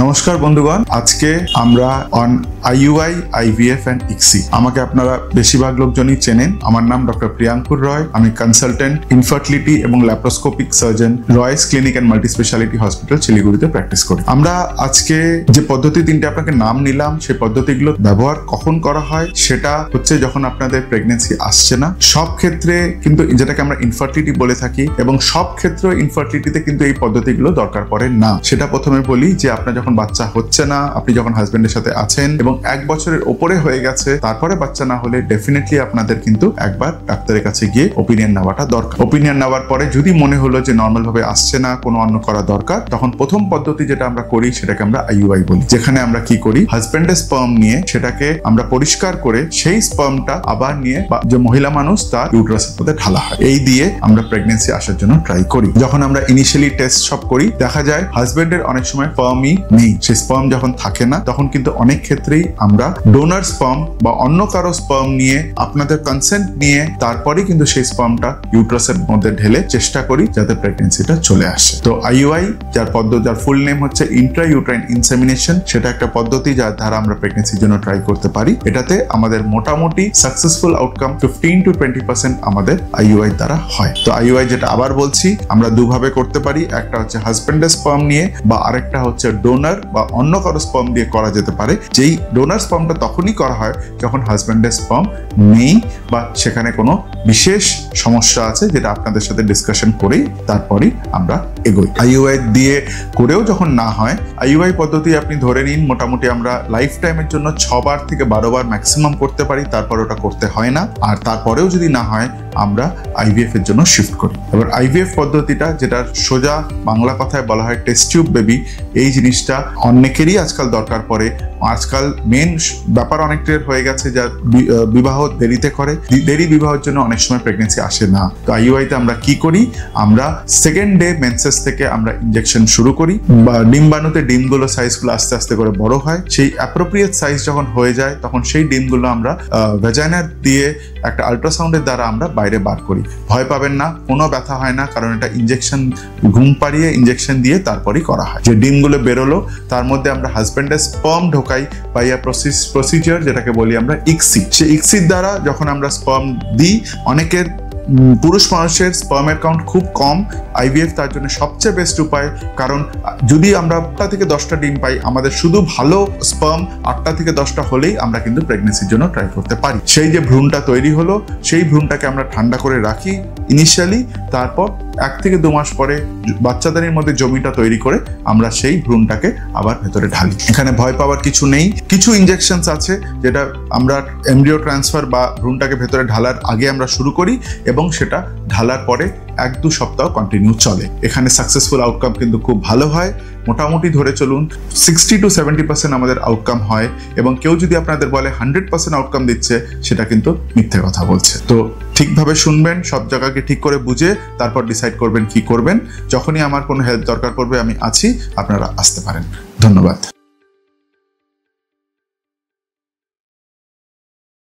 নমস্কার বন্ধুগণ, আজকে আমরা on IUI, IVF and ICSI. আমাকে আপনারা বেশিরভাগ লোকজনই চেনেন। আমার নাম ডক্টর প্রিয়াঙ্কুর রয়। আমি কনসালটেন্ট, ইনফার্টিলিটি এবং laparoscopic surgeon, Roy's clinic and multi speciality hospital, শিলিগুড়িতে প্র্যাকটিস করি। আমরা আজকে যে পদ্ধতি তিনটে আপনাকে নাম নিলাম, সেই পদ্ধতিগুলো ব্যবহার কখন করা হয় সেটা হচ্ছে যখন আপনাদের প্রেগনেন্সি আসছে না। সব ক্ষেত্রে কিন্তু, যেটাকে আমরা ইনফার্টিলিটি বলে থাকি, এবং সব ক্ষেত্রে ইনফার্টিলিটিতে কিন্তু এই পদ্ধতিগুলো দরকার পড়ে না। সেটা প্রথমে বলি যে আপনার যখন বাচ্চা হচ্ছে না, আপনি যখন হাজবেন্ডের সাথে আছেন এবং 1 বছরের ওপরে হয়ে গেছে, তারপরে বাচ্চা না হলে ডেফিনেটলি আপনাদের কিন্তু একবার ডাক্তারের কাছে গিয়ে ওপিনিয়ন নেওয়াটা দরকার। ওপিনিয়ন নেওয়ার পরে যদি মনে হলো যে নর্মাল ভাবে আসছে না, কোনো অন্য করা দরকার, তখন প্রথম পদ্ধতি যেটা আমরা করি সেটাকে আমরা আইইউআই বলি। যেখানে আমরা কি করি, হাজবেন্ডের স্পার্ম নিয়ে সেটাকে আমরা পরিষ্কার করে সেই স্পার্মটা আবার নিয়ে যে মহিলা মানুষ তার ইউটেরাসের মধ্যে ঢালা হয়। এই দিয়ে আমরা প্রেগনেন্সি আসার জন্য ট্রাই করি। যখন আমরা ইনিশিয়ালি টেস্ট সব করি, দেখা যায় হাজবেন্ডের অনেক সময় স্পার্মই নেই। সেই স্পার্ম যখন থাকে না, তখন কিন্তু অনেক ক্ষেত্রেই আমরা ডোনার স্পার্ম বা অন্য কারো স্পার্ম নিয়ে, আপনাদের কনসেন্ট নিয়ে, তারপরে কিন্তু সেই স্পার্মটা ইউটেরাসের মধ্যে ঢেলে চেষ্টা করি যাতে প্রেগনেন্সিটা চলে আসে। তো আইইউআই, যার ফুল নেম হচ্ছে ইন্ট্রা ইউট্রাইন ইনসেমিনেশন, সেটা একটা পদ্ধতি যার দ্বারা আমরা প্রেগনেন্সির জন্য ট্রাই করতে পারি। এটাতে আমাদের মোটামুটি সাকসেসফুল আউটকাম 15 to 20% আমাদের আইইউআই দ্বারা হয়। তো আইইউআই, যেটা আবার বলছি, আমরা দুভাবে করতে পারি। একটা হচ্ছে হাজবেন্ডের স্পার্ম নিয়ে, বা আরেকটা হচ্ছে ডোনার বা অন্য কারো স্পার্ম দিয়ে করা যেতে পারে। যেই ডোনার স্পার্মটা তখনই করা হয় যখন হাজবেন্ডের স্পার্ম নেই বা সেখানে কোনো বিশেষ সমস্যা আছে, যেটা আপনাদের সাথে ডিসকাশন করেই তারপরেই আমরা এগোই। আইইউআই দিয়ে করেও যখন না হয়, আইইউআই পদ্ধতি আপনি ধরে নিন মোটামুটি আমরা লাইফ টাইমের জন্য 6 বার থেকে 12 বার ম্যাক্সিমাম করতে পারি। তারপর ওটা করতে হয় না। আর তারপরেও যদি না হয়, আমরা আইভিএফ এর জন্য শিফট করি। এবার আইভিএফ পদ্ধতিটা, যেটা সোজা বাংলা কথায় বলা হয় টেস্ট টিউব বেবি, এই জিনিসটা অনেকেরই আজকাল দরকার পড়ে। আজকাল মেন ব্যাপার অনেকটার হয়ে গেছে যা বিবাহ দেরিতে করে। দেরি বিবাহের জন্য অনেক সময় প্রেগনেন্সি আসে না। তো আইইউআইতে আমরা কি করি, আমরা সেকেন্ড ডে মেন্সেস থেকে আমরা ইনজেকশন শুরু করি। বা ডিম্বাণুতে ডিমগুলো সাইজগুলো আস্তে আস্তে করে বড় হয়। সেই অ্যাপ্রোপ্রিয়েট সাইজ যখন হয়ে যায়, তখন সেই ডিমগুলো আমরা ভ্যাজাইনা দিয়ে একটা আল্ট্রাসাউন্ডের দ্বারা আমরা বাইরে বার করি। ভয় পাবেন না, কোনো ব্যথা হয় না, কারণ এটা ইনজেকশন, ঘুম পাড়িয়ে ইনজেকশন দিয়ে তারপরই করা হয়। যে ডিমগুলো বেরোলো, তার মধ্যে আমরা হাজবেন্ডের স্পার্ম ঢোকাই বাই আ প্রসিজার, যেটাকে বলি আমরা ইক্সি। সেই ইক্সির দ্বারা যখন আমরা স্পার্ম দিই, অনেকের পুরুষ মানুষের স্পার্মের কাউন্ট খুব কম। আইভিএফ তার জন্য সবচেয়ে বেস্ট উপায়, কারণ যদি আমরা 8টা থেকে 10টা ডিম পাই, আমাদের শুধু ভালো স্পার্ম 8টা থেকে 10টা হলেই আমরা কিন্তু প্রেগনেন্সির জন্য ট্রাই করতে পারি। সেই যে ভ্রূণটা তৈরি হলো, সেই ভ্রূণটাকে আমরা ঠান্ডা করে রাখি ইনিশিয়ালি। তারপর 1 থেকে 2 মাস পরে বাচ্চাদানির মধ্যে জমিটা তৈরি করে আমরা সেই ভ্রূণটাকে আবার ভেতরে ঢালি। এখানে ভয় পাওয়ার কিছু নেই। কিছু ইনজেকশনস আছে যেটা আমরা এমব্রিও ট্রান্সফার বা ভ্রূণটাকে ভেতরে ঢালার আগে আমরা শুরু করি, এবং সেটা ঢালার পরে 1-2 সপ্তাহ কন্টিনিউ চলে। এখানে সাকসেসফুল আউটকাম কিন্তু খুব ভালো হয়। মোটামুটি ধরে চলুন 60 to 70% আমাদের আউটকাম হয়। এবং কেউ যদি আপনাদের বলে 100% আউটকাম দিচ্ছে, সেটা কিন্তু মিথ্যে কথা বলছে। তো ঠিকভাবে শুনবেন, সব জায়গাকে ঠিক করে বুঝে তারপর ডিসাইড করবেন কি করবেন। যখনই আমার কোনো হেল্প দরকার পড়বে, আমি আছি, আপনারা আসতে পারেন। ধন্যবাদ।